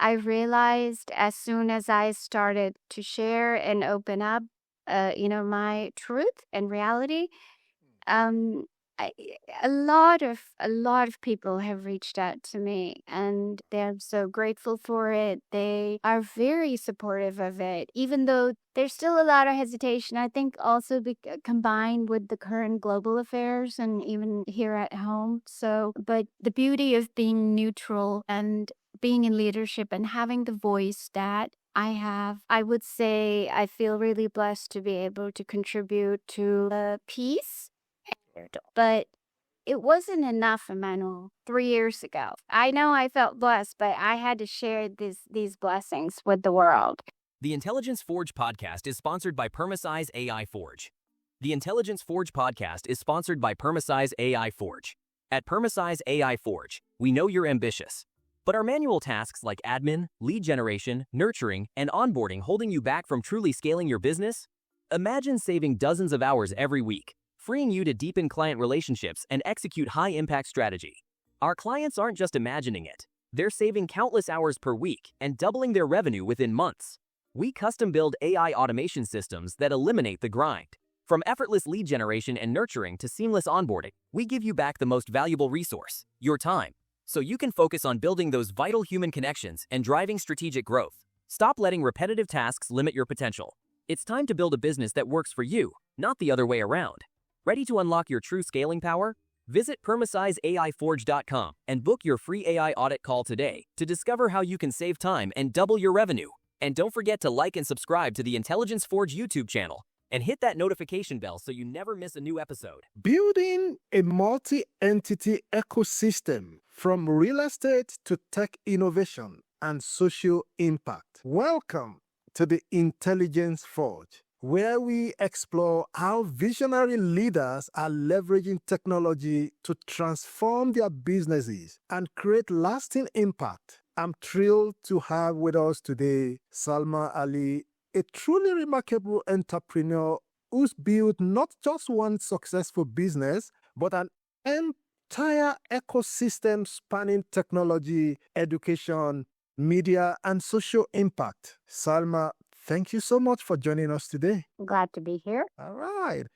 I realized as soon as I started to share and open up, my truth and reality, um, I, a lot of people have reached out to me, and they're so grateful for it. They are very supportive of it, even though there's still a lot of hesitation. I think also combined with the current global affairs and even here at home. So, but the beauty of being neutral and being in leadership and having the voice that I have, I would say I feel really blessed to be able to contribute to the peace, but it wasn't enough, Emmanuel, 3 years ago. I know I felt blessed, but I had to share these blessings with the world. The Intelligence Forge podcast is sponsored by Permasize AI Forge. The Intelligence Forge podcast is sponsored by Permasize AI Forge. At Permasize AI Forge, we know you're ambitious, but are manual tasks like admin, lead generation, nurturing, and onboarding holding you back from truly scaling your business? Imagine saving dozens of hours every week, freeing you to deepen client relationships and execute high-impact strategy. Our clients aren't just imagining it. They're saving countless hours per week and doubling their revenue within months. We custom-build AI automation systems that eliminate the grind. From effortless lead generation and nurturing to seamless onboarding, we give you back the most valuable resource, your time, so you can focus on building those vital human connections and driving strategic growth. Stop letting repetitive tasks limit your potential. It's time to build a business that works for you, not the other way around. Ready to unlock your true scaling power? Visit PermasizeAIForge.com and book your free AI audit call today to discover how you can save time and double your revenue. And don't forget to like and subscribe to the Intelligence Forge YouTube channel and hit that notification bell so you never miss a new episode. Building a multi-entity ecosystem from real estate to tech innovation and social impact. Welcome to the Intelligence Forge, where we explore how visionary leaders are leveraging technology to transform their businesses and create lasting impact. I'm thrilled to have with us today Saima Ali, a truly remarkable entrepreneur who's built not just one successful business, but an entire ecosystem spanning technology, education, media, and social impact. Saima, thank you so much for joining us today. Glad to be here. All right.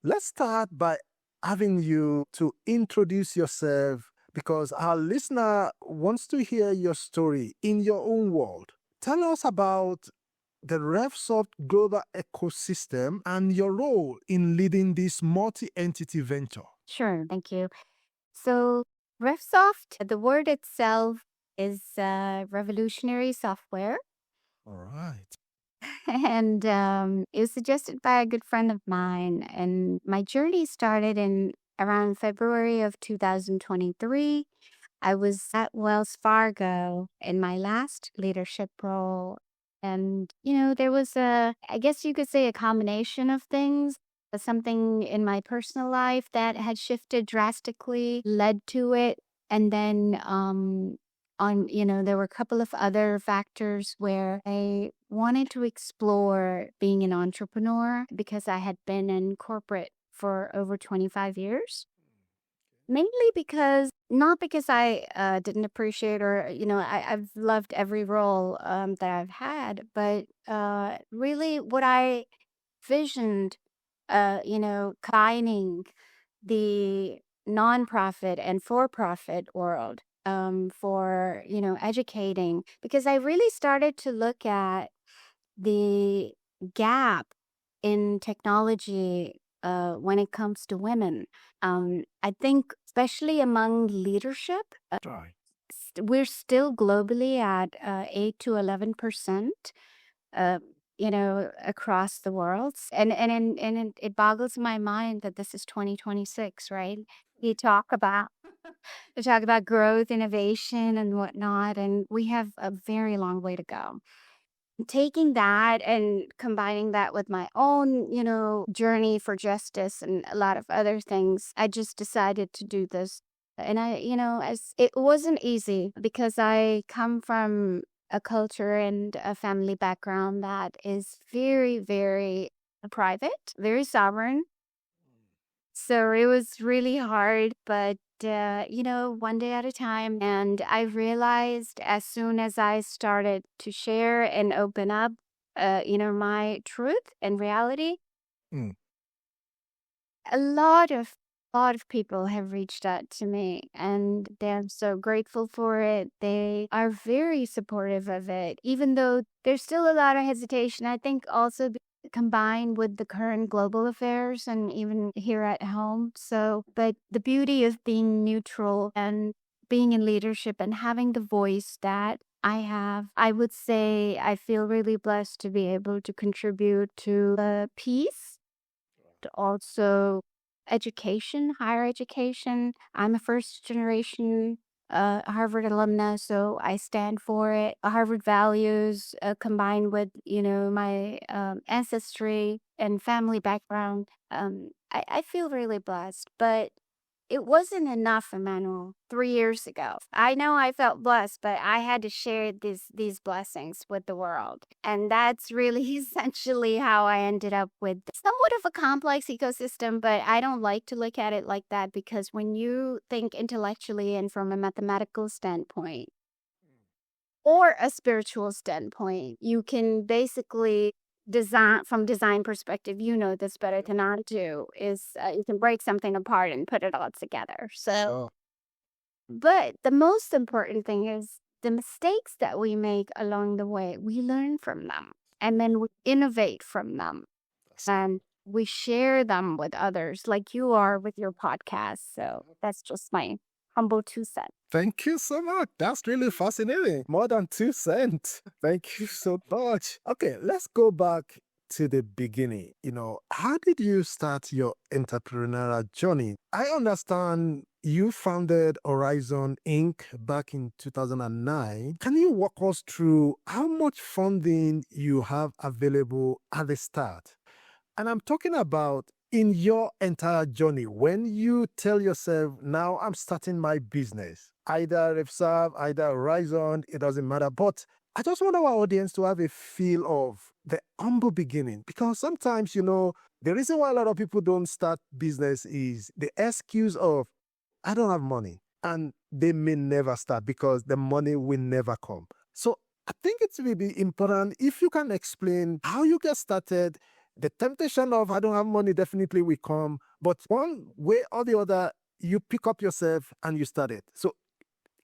Let's start by having you to introduce yourself because our listener wants to hear your story in your own world. Tell us about the RevSoft global ecosystem and your role in leading this multi-entity venture. Sure, thank you. So, RevSoft, the word itself is revolutionary software. All right. And it was suggested by a good friend of mine. And my journey started in around February of 2023. I was at Wells Fargo in my last leadership role. And, there was I guess you could say a combination of things. Something in my personal life that had shifted drastically led to it. And then there were a couple of other factors where I wanted to explore being an entrepreneur because I had been in corporate for over 25 years. Mainly not because I didn't appreciate or, I've loved every role that I've had, but really what I visioned, combining the nonprofit and for-profit world for, educating, because I really started to look at the gap in technology when it comes to women. I think, especially among leadership, Right. we're still globally at 8 to 11%, across the world. And it boggles my mind that this is 2026, right? You talk about growth, innovation, and whatnot, and we have a very long way to go. Taking that and combining that with my own, journey for justice and a lot of other things, I just decided to do this. And as it wasn't easy because I come from a culture and a family background that is very, very private, very sovereign. So it was really hard, but one day at a time. And I realized as soon as I started to share and open up, my truth and reality, Mm. a lot of people have reached out to me and they're so grateful for it. They are very supportive of it, even though there's still a lot of hesitation. I think also combined with the current global affairs and even here at home. So, but the beauty of being neutral and being in leadership and having the voice that I have, I would say I feel really blessed to be able to contribute to the peace, also education, higher education. I'm a first generation Harvard alumna, so I stand for it. Harvard values combined with, my ancestry and family background. I feel really blessed, but it wasn't enough, Emmanuel, 3 years ago. I know I felt blessed, but I had to share these blessings with the world. And that's really essentially how I ended up with somewhat of a complex ecosystem, but I don't like to look at it like that because when you think intellectually and from a mathematical standpoint or a spiritual standpoint, you can basically design perspective, this better than I do, is you can break something apart and put it all together. So, Sure. but the most important thing is the mistakes that we make along the way, we learn from them and then we innovate from them and we share them with others like you are with your podcast. So that's just my humble 2 cents. Thank you so much. That's really fascinating. More than 2 cents. Thank you so much. Okay, let's go back to the beginning. How did you start your entrepreneurial journey? I understand you founded Horizon Inc. back in 2009. Can you walk us through how much funding you have available at the start? And I'm talking about in your entire journey, when you tell yourself, now I'm starting my business, either RevServe, either Horizon, it doesn't matter. But I just want our audience to have a feel of the humble beginning. Because sometimes, the reason why a lot of people don't start business is the excuse of, I don't have money. And they may never start because the money will never come. So I think it's really important if you can explain how you get started. The temptation of I don't have money definitely will come, but one way or the other, you pick up yourself and you start it. So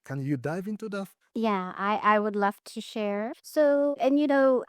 can you dive into that? Yeah, I would love to share. So, and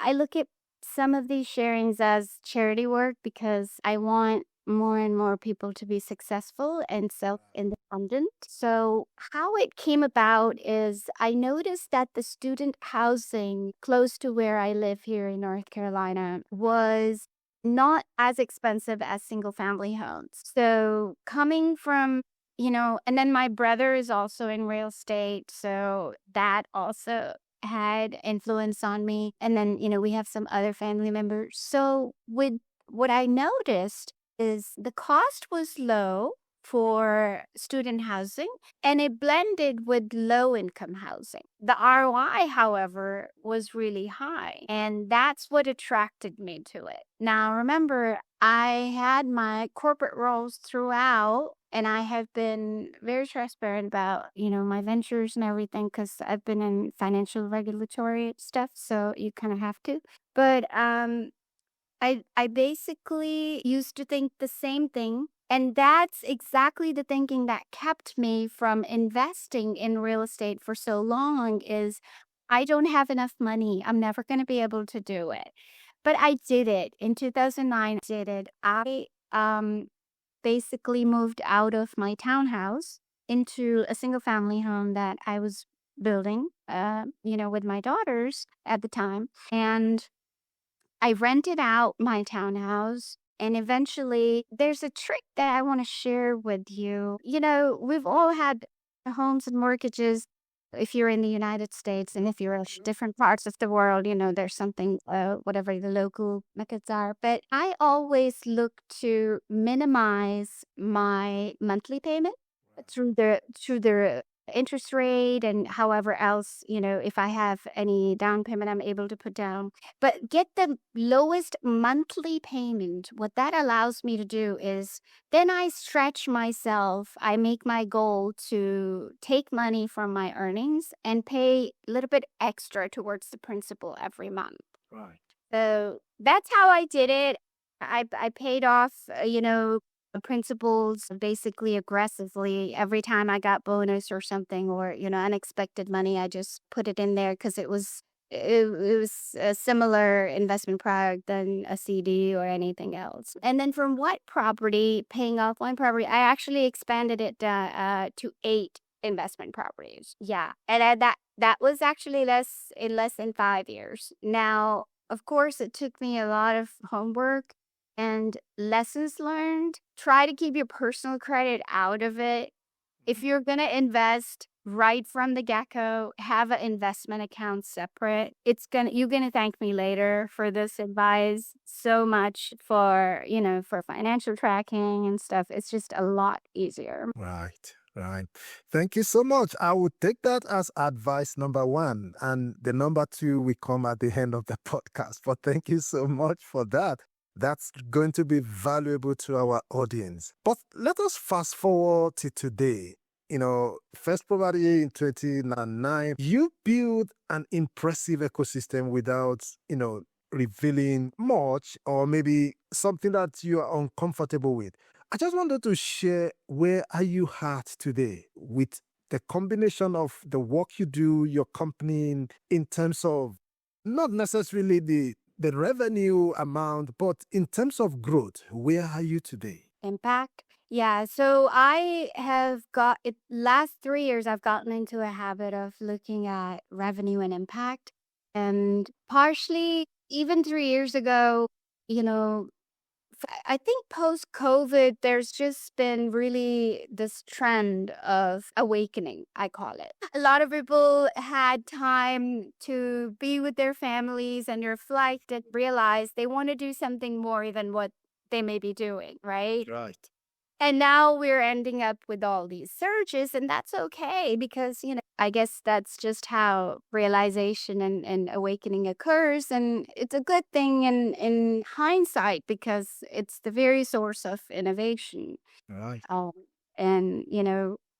I look at some of these sharings as charity work because I want more and more people to be successful and self-independent. So, how it came about is I noticed that the student housing close to where I live here in North Carolina was not as expensive as single family homes. So, coming from and then my brother is also in real estate. So that also had influence on me. And then, we have some other family members. So with what I noticed is the cost was low for student housing and it blended with low income housing. The ROI, however, was really high. And that's what attracted me to it. Now, remember, I had my corporate roles throughout and I have been very transparent about, my ventures and everything because I've been in financial regulatory stuff. So you kind of have to. But I basically used to think the same thing. And that's exactly the thinking that kept me from investing in real estate for so long is I don't have enough money. I'm never going to be able to do it. But I did it. In 2009, I did it. I basically moved out of my townhouse into a single family home that I was building, with my daughters at the time. And I rented out my townhouse. And eventually, there's a trick that I want to share with you. We've all had homes and mortgages. If you're in the United States and if you're in different parts of the world, there's something, whatever the local methods are. But I always look to minimize my monthly payment through the interest rate and however else, if I have any down payment I'm able to put down. But get the lowest monthly payment. What that allows me to do is then I stretch myself. I make my goal to take money from my earnings and pay a little bit extra towards the principal every month. Right. So that's how I did it. I paid off, principals basically aggressively every time I got bonus or something, or unexpected money. I just put it in there because it was a similar investment product than a CD or anything else. And then from paying off one property, I actually expanded it to 8 investment properties. Yeah, and that was actually less than 5 years. Now, of course, it took me a lot of homework and lessons learned. Try to keep your personal credit out of it. If you're going to invest right from the get-go, have an investment account separate. You're going to thank me later for this advice so much for financial tracking and stuff. It's just a lot easier. Right. Right. Thank you so much. I would take that as advice number 1, and the number 2 will come at the end of the podcast. But thank you so much for that. That's going to be valuable to our audience. But let us fast forward to today. First probably in 2009, you built an impressive ecosystem without, revealing much, or maybe something that you are uncomfortable with. I just wanted to share, where are you at today with the combination of the work you do, your company, in terms of not necessarily the revenue amount, but in terms of growth, where are you today? Impact. Yeah, so I have last 3 years, I've gotten into a habit of looking at revenue and impact. And partially, even 3 years ago, I think post-COVID, there's just been really this trend of awakening, I call it. A lot of people had time to be with their families and reflect and realize they want to do something more than what they may be doing, right? Right. And now we're ending up with all these surges, and that's okay because, I guess that's just how realization and awakening occurs. And it's a good thing in hindsight because it's the very source of innovation. Right. And,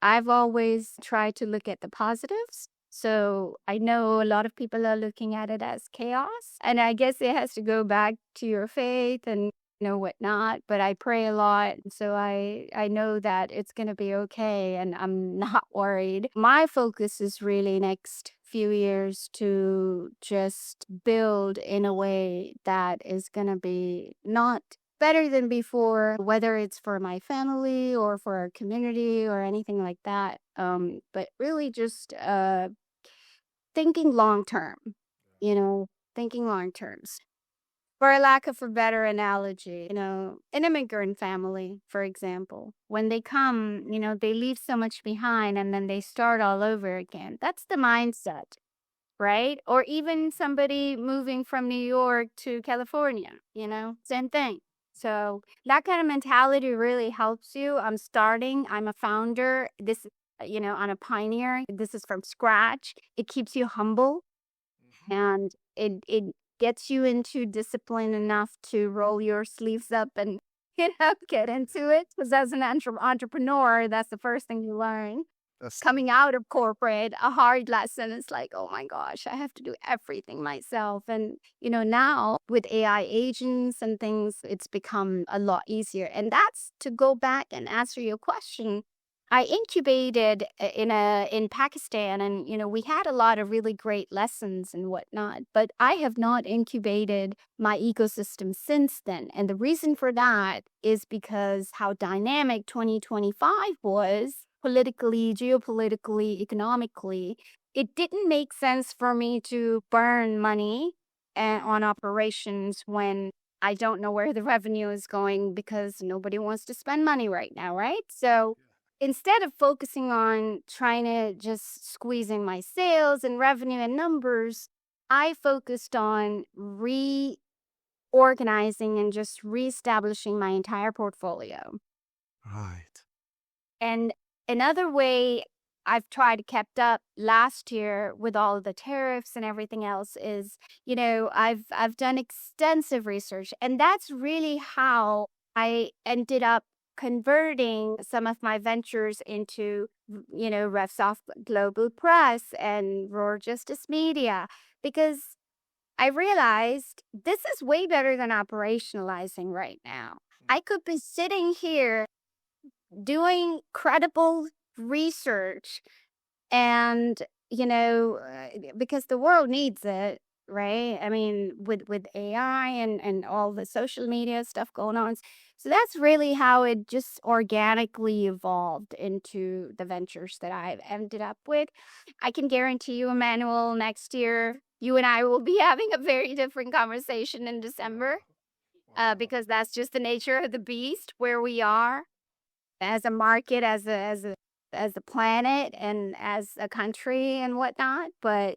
I've always tried to look at the positives. So I know a lot of people are looking at it as chaos. And I guess it has to go back to your faith and whatnot, but I pray a lot, so I know that it's gonna be okay, and I'm not worried. My focus is really next few years to just build in a way that is gonna be not better than before, whether it's for my family or for our community or anything like that. But really just thinking long term, thinking long terms. For a lack of a better analogy, an immigrant family, for example, when they come, they leave so much behind and then they start all over again. That's the mindset, right? Or even somebody moving from New York to California, same thing. So that kind of mentality really helps you. I'm a founder. I'm a pioneer. This is from scratch. It keeps you humble, and it gets you into discipline enough to roll your sleeves up and get into it. Because as an entrepreneur, that's the first thing you learn. Coming out of corporate, a hard lesson is like, oh my gosh, I have to do everything myself. And now with AI agents and things, it's become a lot easier. And that's to go back and answer your question. I incubated in Pakistan, and we had a lot of really great lessons and whatnot, but I have not incubated my ecosystem since then. And the reason for that is because how dynamic 2025 was politically, geopolitically, economically. It didn't make sense for me to burn money on operations when I don't know where the revenue is going, because nobody wants to spend money right now, right? So instead of focusing on trying to just squeezing my sales and revenue and numbers, I focused on reorganizing and just reestablishing my entire portfolio. Right. And another way I've tried to kept up last year with all the tariffs and everything else is, I've done extensive research, and that's really how I ended up converting some of my ventures into, RevSoft Global Press and Roar Justice Media, because I realized this is way better than operationalizing right now. I could be sitting here doing credible research and, because the world needs it, right? I mean, with AI and all the social media stuff going on. So that's really how it just organically evolved into the ventures that I've ended up with. I can guarantee you, Emmanuel, next year, you and I will be having a very different conversation in December, because that's just the nature of the beast where we are as a market, as a planet, and as a country and whatnot. But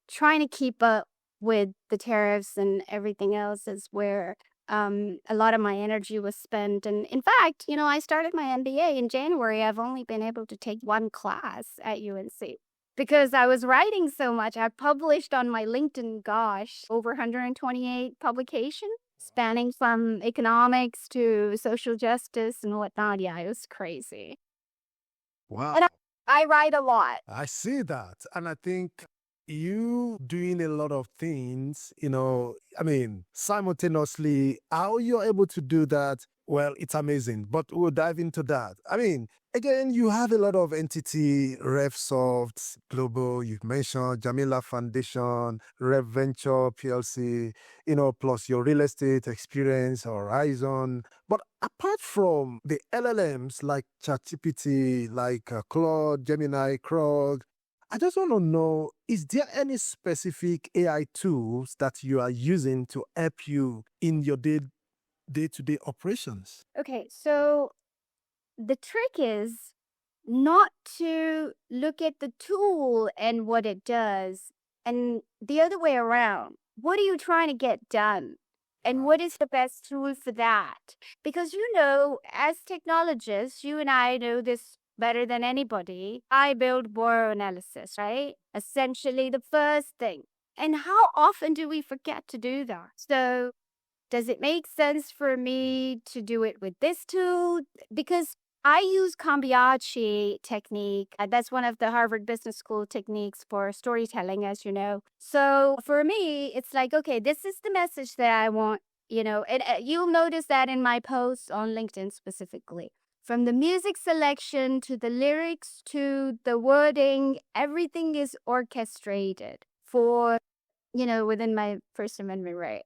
trying to keep up with the tariffs and everything else is where a lot of my energy was spent. And in fact, I started my MBA in January. I've only been able to take one class at UNC because I was writing so much. I published on my LinkedIn, gosh, over 128 publications, spanning from economics to social justice and whatnot. Yeah, it was crazy. Wow. And I write a lot. I see that. And I think you doing a lot of things, simultaneously, how you're able to do that, well, it's amazing. But we'll dive into that. Again, you have a lot of entity, RevSoft, Global, you've mentioned Jamila Foundation, Rev Venture PLC, plus your real estate experience, Horizon. But apart from the LLMs like ChatGPT, like Claude, Gemini, Krog, I just want to know, is there any specific AI tools that you are using to help you in your day-to-day operations? Okay, so the trick is not to look at the tool and what it does, and the other way around. What are you trying to get done? And what is the best tool for that? Because, as technologists, you and I know this better than anybody. I build borrow analysis, right? Essentially the first thing. And how often do we forget to do that? So does it make sense for me to do it with this tool? Because I use Cambiachi technique. That's one of the Harvard Business School techniques for storytelling, as you know. So for me, it's like, okay, this is the message that I want, and you'll notice that in my posts on LinkedIn specifically. From the music selection to the lyrics to the wording, everything is orchestrated for, within my First Amendment right.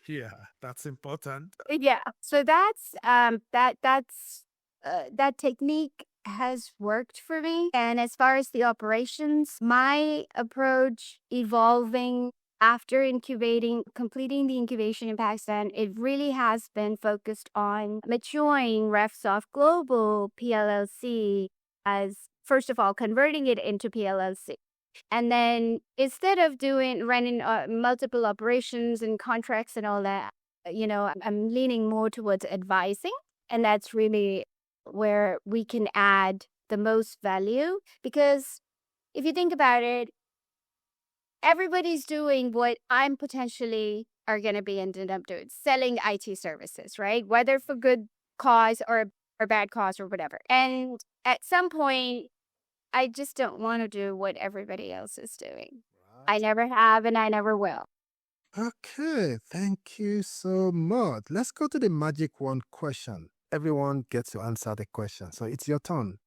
Yeah, that's important. Yeah. So that technique has worked for me. And as far as the operations, my approach evolving after completing the incubation in Pakistan, it really has been focused on maturing RevSoft Global PLLC as, first of all, converting it into PLLC. And then instead of running multiple operations and contracts and all that, I'm leaning more towards advising. And that's really where we can add the most value. Because if you think about it, everybody's doing what I'm potentially are going to be ended up doing, selling IT services, right? Whether for good cause or bad cause or whatever. And at some point, I just don't want to do what everybody else is doing. I never have and I never will. Okay, thank you so much. Let's go to the magic wand question. Everyone gets to answer the question, so it's your turn.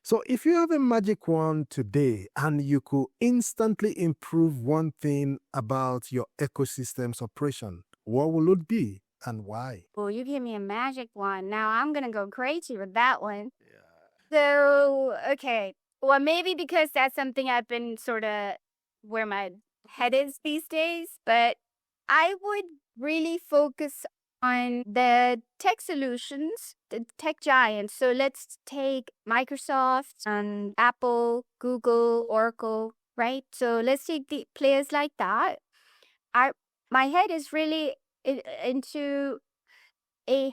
So if you have a magic wand today and you could instantly improve one thing about your ecosystem's operation, what will it be and why? Well, you give me a magic wand. Now I'm going to go crazy with that one. So, okay. Well, maybe because that's something I've been sort of where my head is these days, but I would really focus on the tech solutions, the tech giants. So let's take Microsoft and Apple, Google, Oracle, right? So let's take the players like that. My head is really into a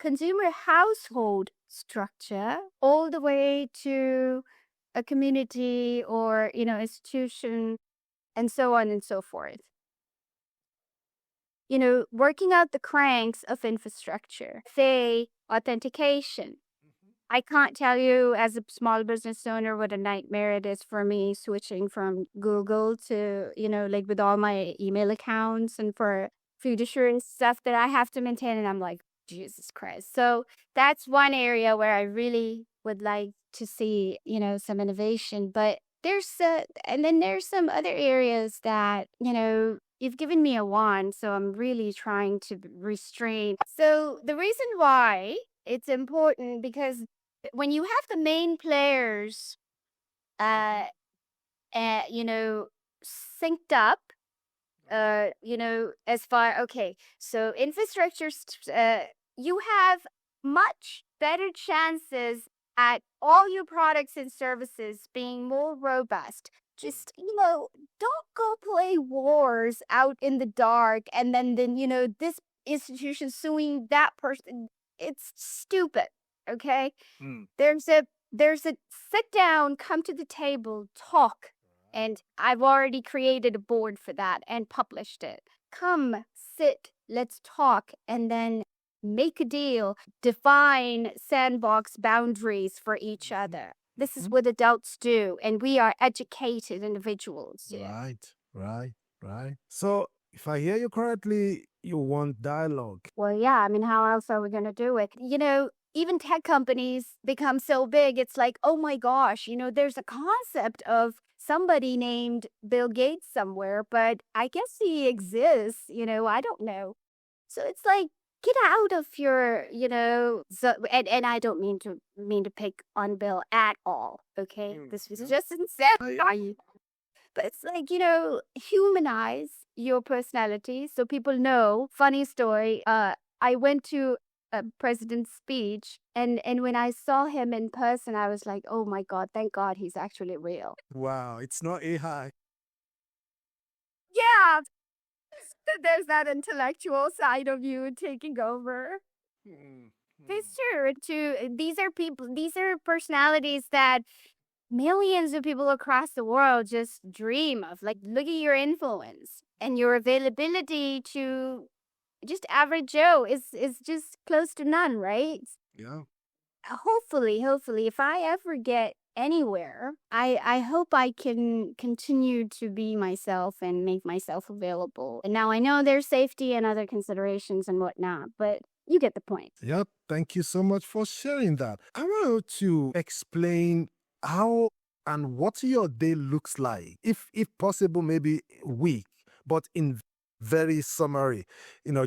consumer household structure all the way to a community or, institution and so on and so forth. Working out the cranks of infrastructure, say authentication. I can't tell you as a small business owner what a nightmare it is for me switching from Google to, like with all my email accounts and for food assurance stuff that I have to maintain. And I'm like, Jesus Christ. So that's one area where I really would like to see, some innovation. But and then there's some other areas that, you've given me a wand. So I'm really trying to restrain. So the reason why it's important because when you have the main players, uh, synced up, as far, okay, so infrastructure, you have much better chances at all your products and services being more robust. Just, don't go play wars out in the dark and then, this institution suing that person. It's stupid. Okay. There's a sit down, come to the table, talk. And I've already created a board for that and published it. Come, sit, let's talk, and then make a deal, define sandbox boundaries for each other. This is what adults do, and we are educated individuals. Yeah. Right. So, if I hear you correctly, you want dialogue. Well, yeah, I mean, how else are we going to do it? Even tech companies become so big, it's like, oh my gosh, there's a concept of somebody named Bill Gates somewhere, but I guess he exists, I don't know. So it's like, get out of your, and I don't mean to pick on Bill at all, okay? This was just insanity. But it's like, humanize your personality so people know. Funny story, I went to a president's speech and when I saw him in person, I was like, oh my God, thank God he's actually real. Wow, it's not AI. Yeah, there's that intellectual side of you taking over. It's true. These are people, these are personalities that millions of people across the world just dream of. Like, look at your influence and your availability to just average Joe is just close to none, right? Yeah. Hopefully, if I ever get anywhere, I hope I can continue to be myself and make myself available. And now I know there's safety and other considerations and whatnot, but you get the point. Yep. Thank you so much for sharing that. I want you to explain how and what your day looks like. If possible, maybe week, but in very summary,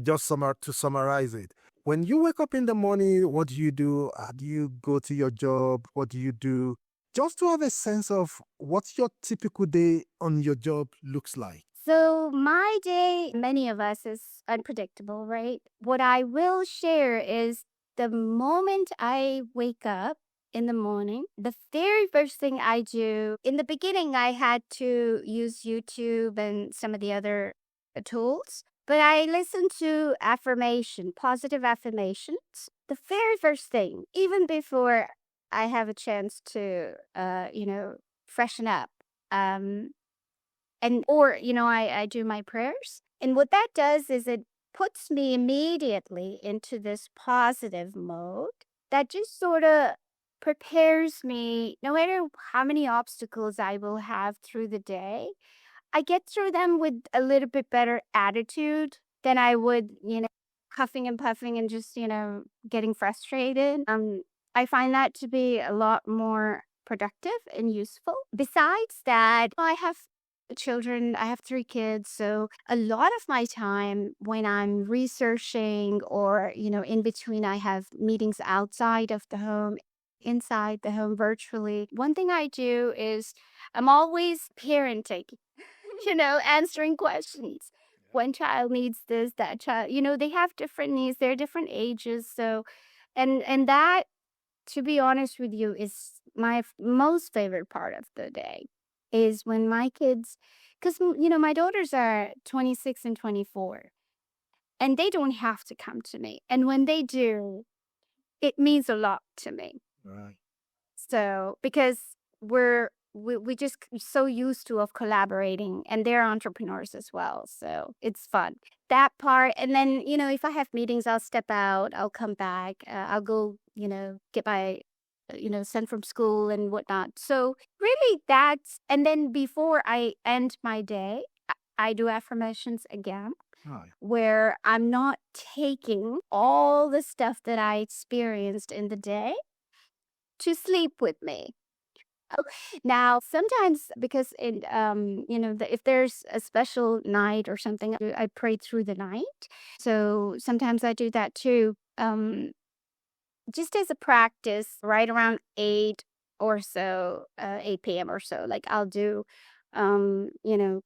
just to summarize it. When you wake up in the morning, what do you do? How do you go to your job? What do you do? Just to have a sense of what your typical day on your job looks like. So my day, many of us, is unpredictable, right? What I will share is the moment I wake up in the morning, the very first thing I do, in the beginning, I had to use YouTube and some of the other tools, but I listen to positive affirmations. The very first thing, even before I have a chance to, freshen up. I do my prayers. And what that does is it puts me immediately into this positive mode that just sort of prepares me, no matter how many obstacles I will have through the day, I get through them with a little bit better attitude than I would, huffing and puffing and just, getting frustrated. I find that to be a lot more productive and useful. Besides that, I have children. I have 3 kids. So a lot of my time when I'm researching or, in between, I have meetings outside of the home, inside the home virtually. One thing I do is I'm always parenting, answering questions. One child needs this, that child, they have different needs. They're different ages. So, and that, to be honest with you, is my most favorite part of the day is when my kids, because, my daughters are 26 and 24, and they don't have to come to me. And when they do, it means a lot to me. Right. So because we just so used to of collaborating, and they're entrepreneurs as well, so it's fun. That part, and then if I have meetings, I'll step out, I'll come back, I'll go, get my sent from school and whatnot. So really that's, and then before I end my day, I do affirmations again, Right. where I'm not taking all the stuff that I experienced in the day to sleep with me. Oh, now sometimes because if there's a special night or something, I pray through the night. So sometimes I do that too. Just as a practice, right around 8 p.m. or so, like I'll do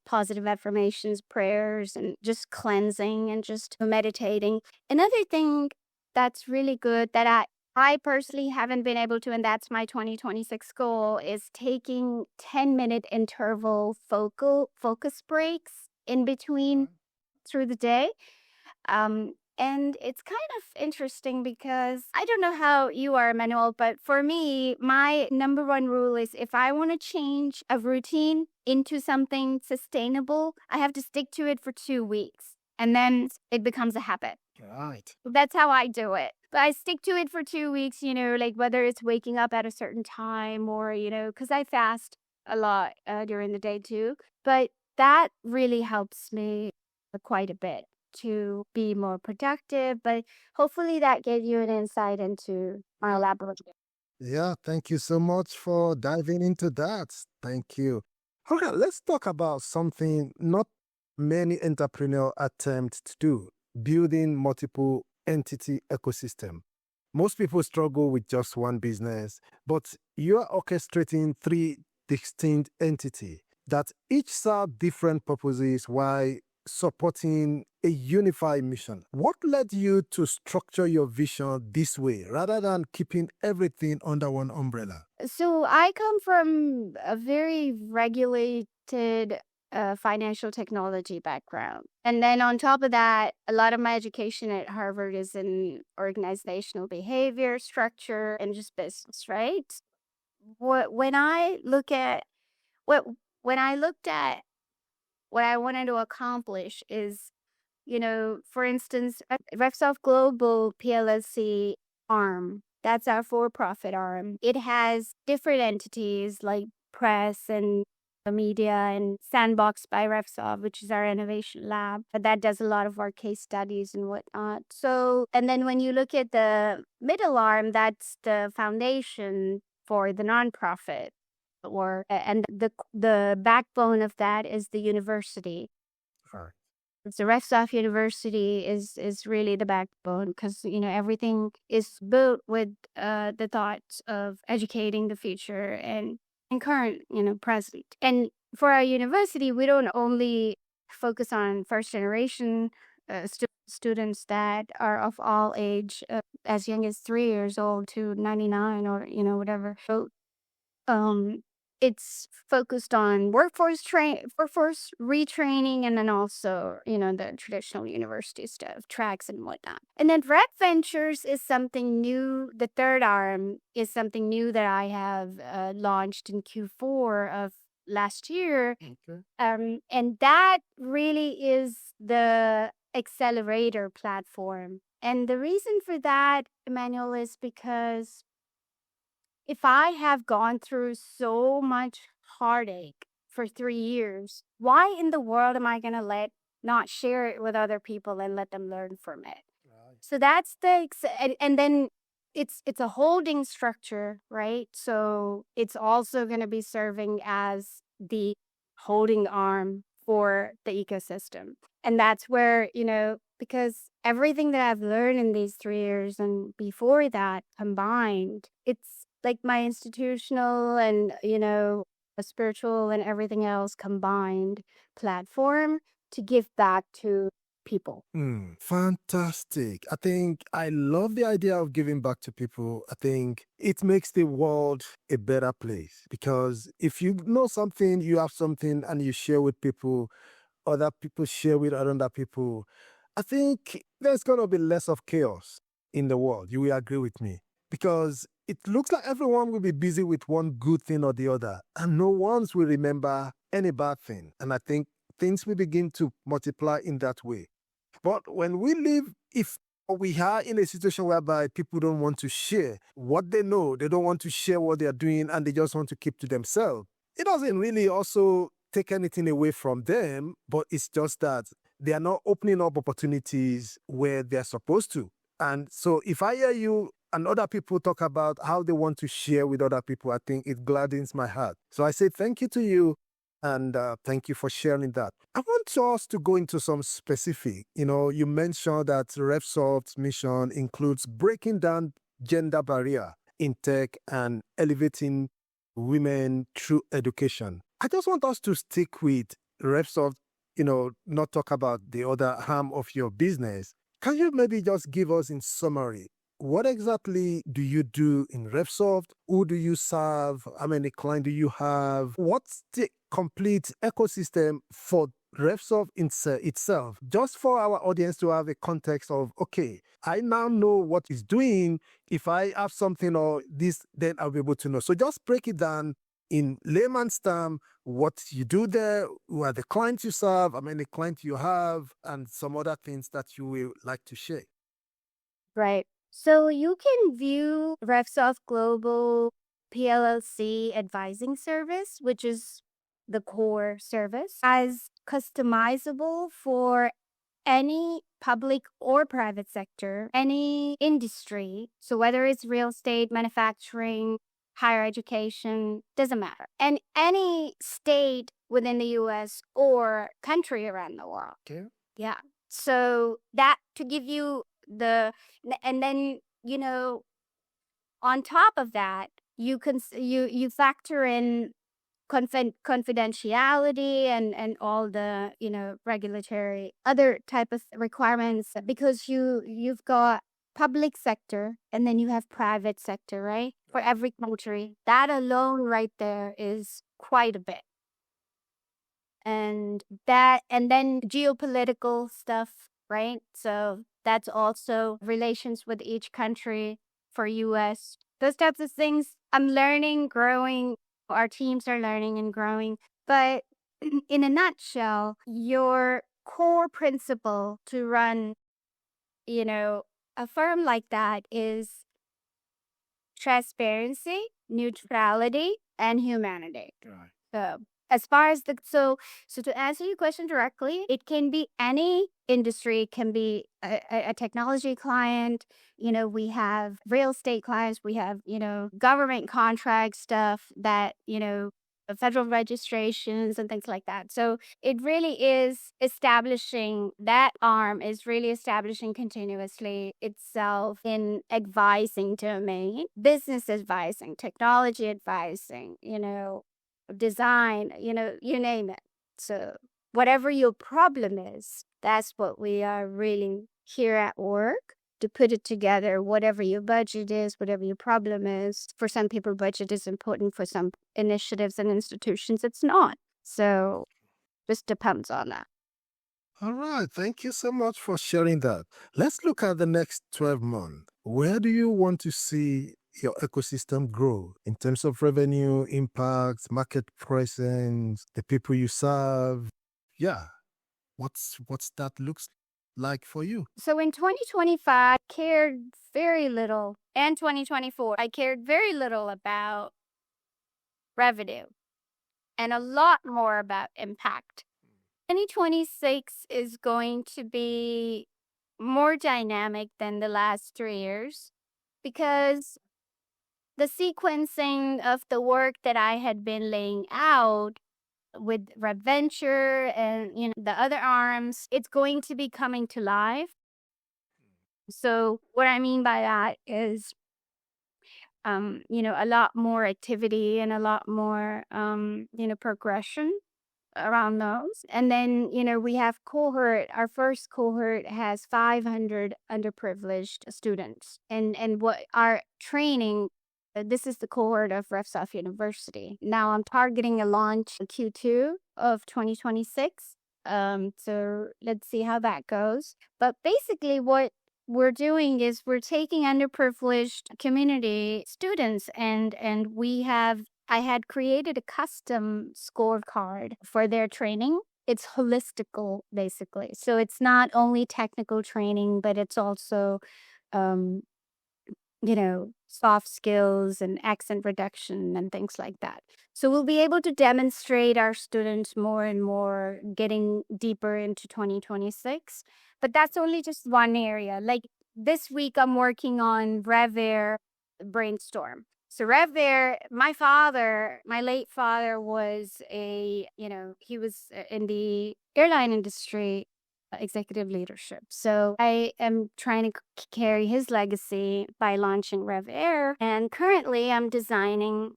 positive affirmations, prayers, and just cleansing and just meditating. Another thing that's really good that I personally haven't been able to, and that's my 2026 goal, is taking 10-minute interval focus breaks in between through the day. And it's kind of interesting because I don't know how you are, Manuel, but for me, my number one rule is if I want to change a routine into something sustainable, I have to stick to it for 2 weeks. And then it becomes a habit. Right. That's how I do it. But I stick to it for 2 weeks, like whether it's waking up at a certain time or, because I fast a lot during the day too. But that really helps me quite a bit to be more productive. But hopefully that gave you an insight into my laboratory. Yeah, thank you so much for diving into that. Thank you. Okay, let's talk about something not many entrepreneurs attempt to do, building multiple entity ecosystem. Most people struggle with just one business, but you are orchestrating three distinct entities that each serve different purposes while supporting a unified mission. What led you to structure your vision this way rather than keeping everything under one umbrella? So I come from a very regulated financial technology background. And then on top of that, a lot of my education at Harvard is in organizational behavior, structure, and just business, right? When I look at what when I looked at what I wanted to accomplish is, for instance, Revsoft Global PLC arm. That's our for-profit arm. It has different entities like press and media and Sandbox by Revsoft, which is our innovation lab. But that does a lot of our case studies and whatnot. So, and then when you look at the middle arm, that's the foundation for the nonprofit and the backbone of that is the university. Right. The rest of university is really the backbone because everything is built with the thoughts of educating the future and current present. And for our university, we don't only focus on first generation students that are of all age, as young as 3 years old to 99 or whatever. So it's focused on workforce retraining, and then also the traditional university stuff, tracks and whatnot. And then Red Ventures is something new. The third arm is something new that I have launched in Q4 of last year. Okay. And that really is the accelerator platform. And the reason for that, Emmanuel, is because if I have gone through so much heartache for 3 years, why in the world am I going to not share it with other people and let them learn from it? Right. So that's and then it's a holding structure, right? So it's also going to be serving as the holding arm for the ecosystem. And that's where, because everything that I've learned in these 3 years and before that combined, it's like my institutional and, a spiritual and everything else combined platform to give back to people. Fantastic. I think I love the idea of giving back to people. I think it makes the world a better place because if you know something, you have something and you share with people, other people share with other people, I think there's going to be less of chaos. in the world. You will agree with me. Because it looks like everyone will be busy with one good thing or the other, and no one will remember any bad thing. And I think things will begin to multiply in that way. But when we live, if we are in a situation whereby people don't want to share what they know, they don't want to share what they're doing, and they just want to keep to themselves, it doesn't really also take anything away from them, but it's just that they are not opening up opportunities where they're supposed to. And so if I hear you and other people talk about how they want to share with other people, I think it gladdens my heart. So I say thank you to you, and thank you for sharing that. I want us to go into some specific. You mentioned that RevSoft's mission includes breaking down gender barrier in tech and elevating women through education. I just want us to stick with RevSoft, not talk about the other arm of your business. Can you maybe just give us in summary, what exactly do you do in RevSoft? Who do you serve? How many clients do you have? What's the complete ecosystem for RevSoft itself? Just for our audience to have a context of, okay, I now know what it's doing. If I have something or this, then I'll be able to know. So just break it down in layman's term, what you do there, who are the clients you serve, how many clients you have, and some other things that you will like to share. Right. So you can view RevSoft Global PLLC advising service, which is the core service, as customizable for any public or private sector, any industry. So whether it's real estate, manufacturing, higher education, doesn't matter. And any state within the US or country around the world. Okay. Yeah. So that to give you and then, on top of that, you factor in confidentiality and all the, regulatory other type of requirements, because you've got public sector and then you have private sector, right? For every country. That alone right there is quite a bit. And then geopolitical stuff, right? So that's also relations with each country for US. Those types of things I'm learning, growing. Our teams are learning and growing. But in a nutshell, your core principle to run, a firm like that is transparency, neutrality, and humanity. Right. So as far as so to answer your question directly, it can be any industry. It can be a technology client. We have real estate clients. We have, government contract stuff that, federal registrations and things like that. So it really is that arm is really establishing continuously itself in advising domain, business advising, technology advising, design, you name it. So whatever your problem is, that's what we are really here at work to put it together. Whatever your budget is, whatever your problem is. For some people, budget is important. For some initiatives and institutions, it's not. So just depends on that. All right. Thank you so much for sharing that. Let's look at the next 12 months. Where do you want to see your ecosystem grow in terms of revenue, impact, market presence, the people you serve? Yeah. What's that looks like for you? So in 2025, I cared very little, and 2024, I cared very little about revenue and a lot more about impact. 2026 is going to be more dynamic than the last 3 years because the sequencing of the work that I had been laying out with RevVenture and the other arms, it's going to be coming to life. So what I mean by that is, a lot more activity and a lot more, progression around those. And then, we have cohort. Our first cohort has 500 underprivileged students. And what our training, this is the cohort of RevSoft University. Now I'm targeting a launch in Q2 of 2026. So let's see how that goes. But basically what we're doing is we're taking underprivileged community students and I had created a custom scorecard for their training. It's holistical, basically. So it's not only technical training, but it's also um, soft skills and accent reduction and things like that. So we'll be able to demonstrate our students more and more getting deeper into 2026. But that's only just one area. Like this week, I'm working on RevAir brainstorm. So RevAir, my late father was he was in the airline industry executive leadership. So I am trying to carry his legacy by launching RevAir. And currently I'm designing,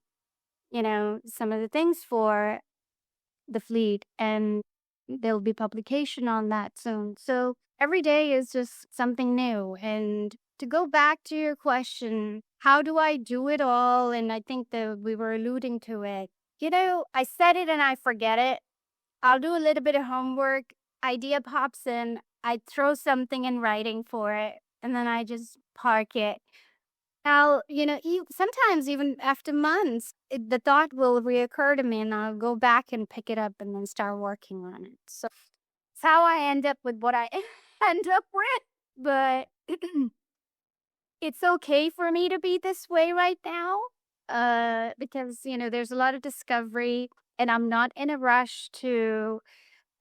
some of the things for the fleet, and there'll be publication on that soon. So every day is just something new. And to go back to your question, how do I do it all? And I think that we were alluding to it. I said it and I forget it. I'll do a little bit of homework. Idea pops in. I throw something in writing for it, and then I just park it. Sometimes even after months, the thought will reoccur to me, and I'll go back and pick it up and then start working on it. So it's how I end up with what I end up with. But it's okay for me to be this way right now, because there's a lot of discovery, and I'm not in a rush to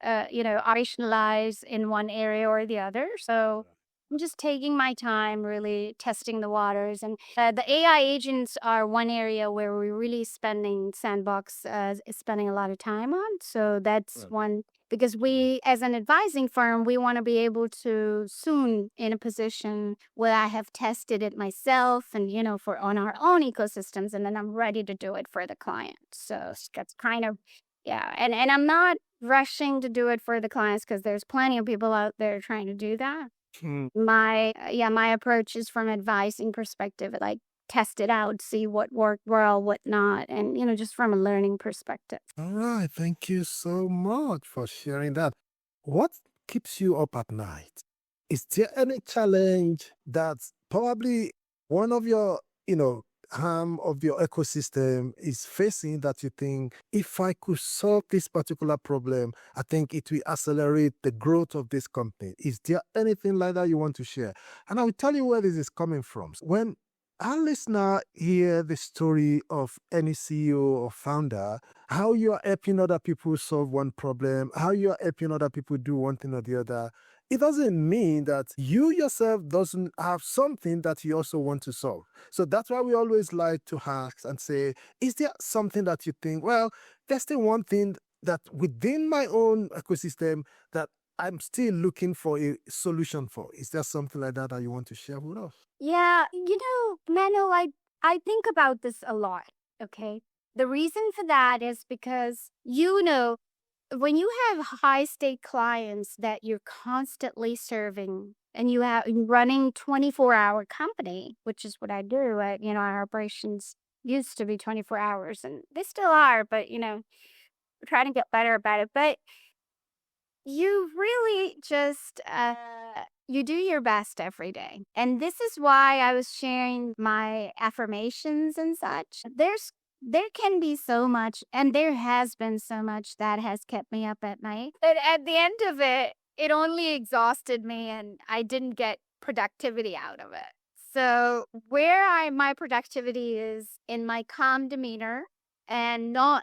operationalize in one area or the other. So I'm just taking my time, really testing the waters. And the AI agents are one area where we're really spending is spending a lot of time on. So that's one, because we, as an advising firm, we want to be able to soon in a position where I have tested it myself and, for on our own ecosystems, and then I'm ready to do it for the client. So that's kind of, yeah. And I'm not rushing to do it for the clients because there's plenty of people out there trying to do that. My approach is from advising perspective, like test it out, see what worked well, what not, and just from a learning perspective. All right. Thank you so much for sharing that. What keeps you up at night? Is there any challenge that's probably one of your, harm of your ecosystem is facing that you think, if I could solve this particular problem, I think it will accelerate the growth of this company? Is there anything like that you want to share? And I will tell you where this is coming from. When our listener hear the story of any CEO or founder, how you are helping other people solve one problem, how you are helping other people do one thing or the other, it doesn't mean that you yourself doesn't have something that you also want to solve. So that's why we always like to ask and say, is there something that you think, well, there's still one thing that within my own ecosystem that I'm still looking for a solution for? Is there something like that that you want to share with us? Yeah, Mano, I think about this a lot, okay? The reason for that is because, when you have high stake clients that you're constantly serving and you're running 24-hour company, which is what I do, our operations used to be 24 hours and they still are, but, we're trying to get better about it. But you really just you do your best every day. And this is why I was sharing my affirmations and such. There can be so much, and there has been so much that has kept me up at night. But at the end of it, it only exhausted me and I didn't get productivity out of it. So my productivity is in my calm demeanor and not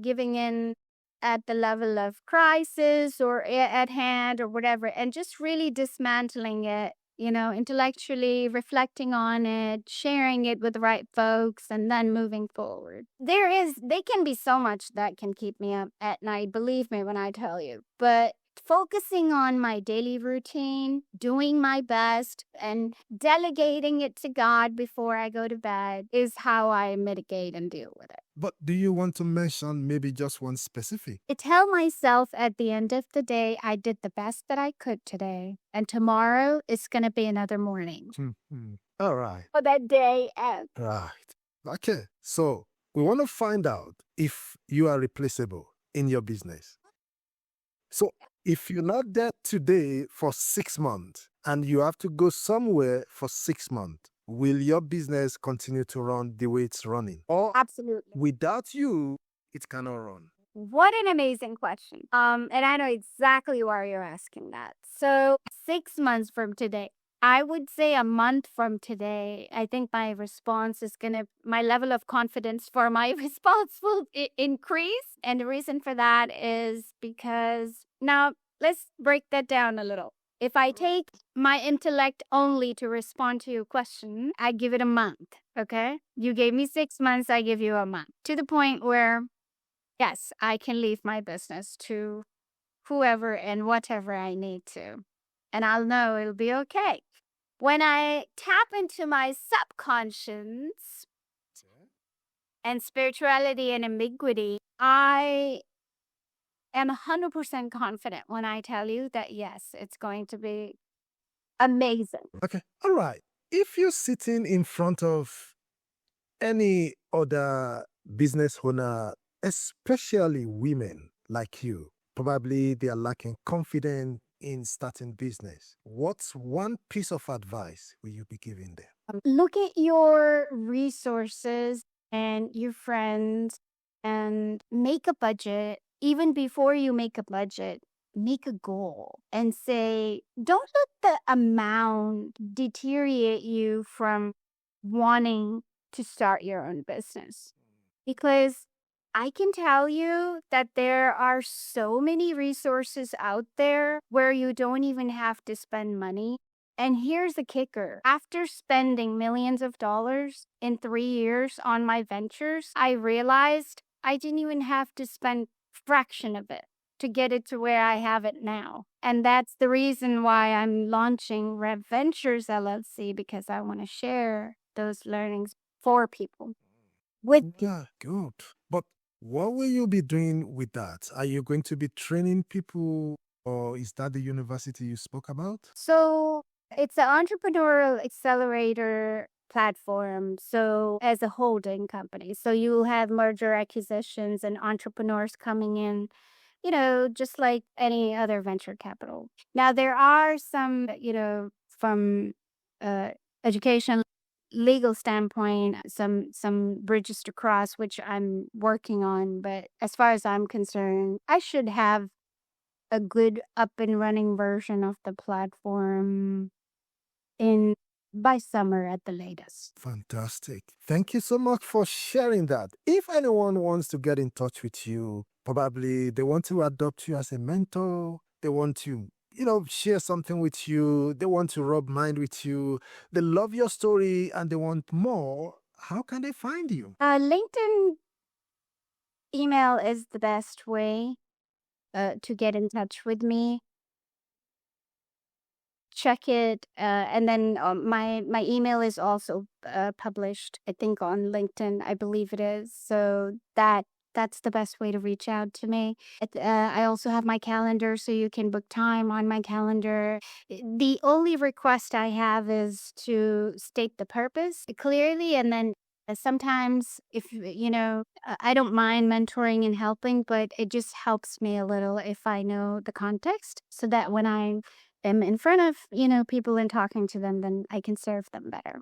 giving in at the level of crisis or at hand or whatever, and just really dismantling it, intellectually reflecting on it, sharing it with the right folks, and then moving forward. They can be so much that can keep me up at night, believe me when I tell you. But focusing on my daily routine, doing my best, and delegating it to God before I go to bed is how I mitigate and deal with it. But do you want to mention maybe just one specific? I tell myself at the end of the day, I did the best that I could today, and tomorrow is going to be another morning. All right. For that day ends. Right. Okay. So we want to find out if you are replaceable in your business. So if you're not there today for 6 months and you have to go somewhere for 6 months, will your business continue to run the way it's running? Or Absolutely. without you, it cannot run? What an amazing question. And I know exactly why you're asking that. So 6 months from today, I would say a month from today, I think my level of confidence for my response will increase. And the reason for that is because now let's break that down a little. If I take my intellect only to respond to your question, I give it a month. Okay. You gave me 6 months, I give you a month, to the point where yes, I can leave my business to whoever and whatever I need to. And I'll know it'll be okay. When I tap into my subconscious and spirituality and ambiguity, I am 100% confident when I tell you that yes, it's going to be amazing. Okay. All right. If you're sitting in front of any other business owner, especially women like you, probably they are lacking confidence in starting business, what's one piece of advice will you be giving them? Look at your resources and your friends and make a budget. Even before you make a budget, make a goal and say, don't let the amount deteriorate you from wanting to start your own business. Because I can tell you that there are so many resources out there where you don't even have to spend money. And here's the kicker. After spending millions of dollars in 3 years on my ventures, I realized I didn't even have to spend a fraction of it to get it to where I have it now. And that's the reason why I'm launching Rev Ventures LLC, because I want to share those learnings for people. Yeah, good. But what will you be doing with that? Are you going to be training people, or is that the university you spoke about? So it's an entrepreneurial accelerator platform. So as a holding company, so you have merger acquisitions and entrepreneurs coming in, just like any other venture capital. Now there are some, from education legal standpoint, some bridges to cross, which I'm working on. But as far as I'm concerned, I should have a good up and running version of the platform in by summer at the latest. Fantastic. Thank you so much for sharing that. If anyone wants to get in touch with you, probably they want to adopt you as a mentor, they want to, share something with you, they want to rub mind with you, they love your story and they want more, how can they find you? LinkedIn email is the best way to get in touch with me. Check it, and then my email is also published, I think, on LinkedIn. I believe it is. So that's the best way to reach out to me. I also have my calendar, so you can book time on my calendar. The only request I have is to state the purpose clearly, and then sometimes if I don't mind mentoring and helping, but it just helps me a little if I know the context, so that when I am in front of people and talking to them, then I can serve them better.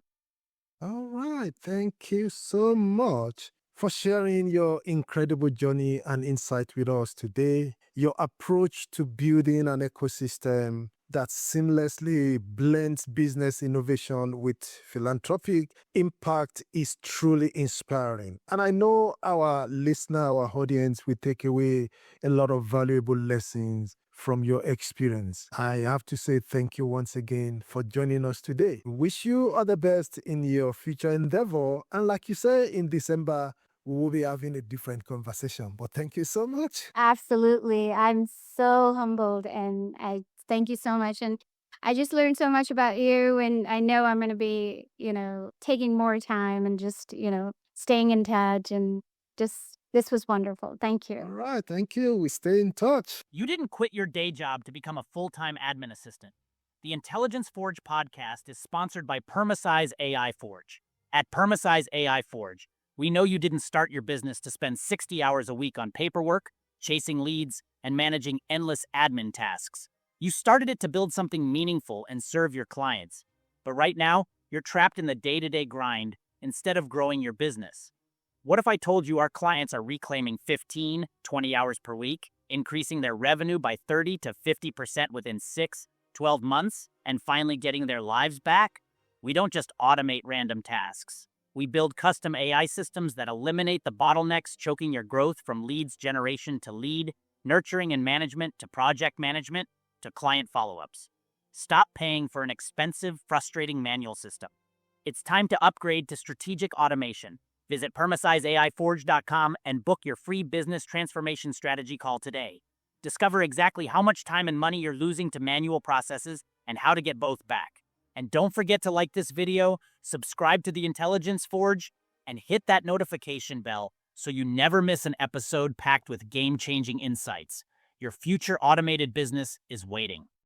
All right. Thank you so much for sharing your incredible journey and insight with us today. Your approach to building an ecosystem that seamlessly blends business innovation with philanthropic impact is truly inspiring. And I know our listener, our audience will take away a lot of valuable lessons from your experience. I have to say thank you once again for joining us today. Wish you all the best in your future endeavor. And like you say, in December, we will be having a different conversation. But thank you so much. Absolutely. I'm so humbled, and I thank you so much. And I just learned so much about you, and I know I'm going to be, taking more time and just, staying in touch, and just this was wonderful. Thank All you. right. Thank you. We stay in touch. You didn't quit your day job to become a full-time admin assistant. The Intelligence Forge podcast is sponsored by Permasize AI Forge. At Permasize AI Forge, we know you didn't start your business to spend 60 hours a week on paperwork, chasing leads, and managing endless admin tasks. You started it to build something meaningful and serve your clients. But right now, you're trapped in the day-to-day grind instead of growing your business. What if I told you our clients are reclaiming 15, 20 hours per week, increasing their revenue by 30 to 50% within 6, 12 months, and finally getting their lives back? We don't just automate random tasks. We build custom AI systems that eliminate the bottlenecks choking your growth, from leads generation to lead, nurturing and management to project management to client follow-ups. Stop paying for an expensive, frustrating manual system. It's time to upgrade to strategic automation. Visit permasizeaiforge.com and book your free business transformation strategy call today. Discover exactly how much time and money you're losing to manual processes and how to get both back. And don't forget to like this video, subscribe to the Intelligence Forge, and hit that notification bell so you never miss an episode packed with game-changing insights. Your future automated business is waiting.